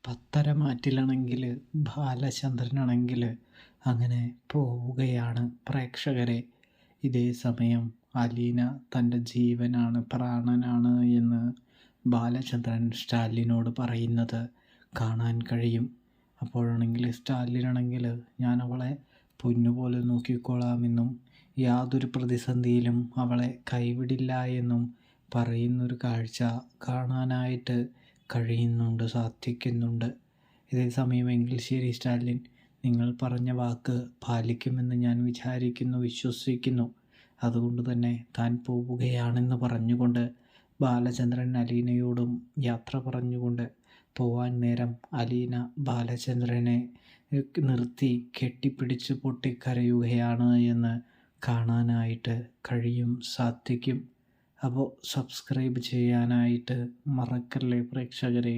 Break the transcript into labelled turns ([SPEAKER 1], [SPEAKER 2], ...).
[SPEAKER 1] പത്തരമാറ്റിലാണെങ്കിൽ ബാലചന്ദ്രനാണെങ്കിൽ അങ്ങനെ പോവുകയാണ് പ്രേക്ഷകരെ. ഇതേ സമയം അലീന തൻ്റെ ജീവനാണ്, പ്രാണനാണ് എന്ന് ബാലചന്ദ്രൻ സ്റ്റാലിനോട് പറയുന്നത് കാണാൻ കഴിയും. അപ്പോഴാണെങ്കിൽ സ്റ്റാലിനാണെങ്കിൽ ഞാൻ അവളെ പൊന്നുപോലെ നോക്കിക്കോളാമെന്നും യാതൊരു പ്രതിസന്ധിയിലും അവളെ കൈവിടില്ല എന്നും പറയുന്നൊരു കാഴ്ച കാണാനായിട്ട് സാധിക്കുന്നുണ്ട്. ഇതേ സമയം എങ്കിൽശ്ശേരി സ്റ്റാലിൻ നിങ്ങൾ പറഞ്ഞ വാക്ക് പാലിക്കുമെന്ന് ഞാൻ വിശ്വസിക്കുന്നു. അതുകൊണ്ട് തന്നെ താൻ പോവുകയാണെന്ന് പറഞ്ഞുകൊണ്ട് ബാലചന്ദ്രൻ അലീനയോടും യാത്ര പറഞ്ഞുകൊണ്ട് പോവാൻ നേരം അലീന ബാലചന്ദ്രനെ നിർത്തി കെട്ടിപ്പിടിച്ച് പൊട്ടിക്കരയുകയാണ് എന്ന് കാണാനായിട്ട് സാധിക്കും. അപ്പോൾ സബ്സ്ക്രൈബ് ചെയ്യാനായിട്ട് മറക്കല്ലേ പ്രേക്ഷകരെ.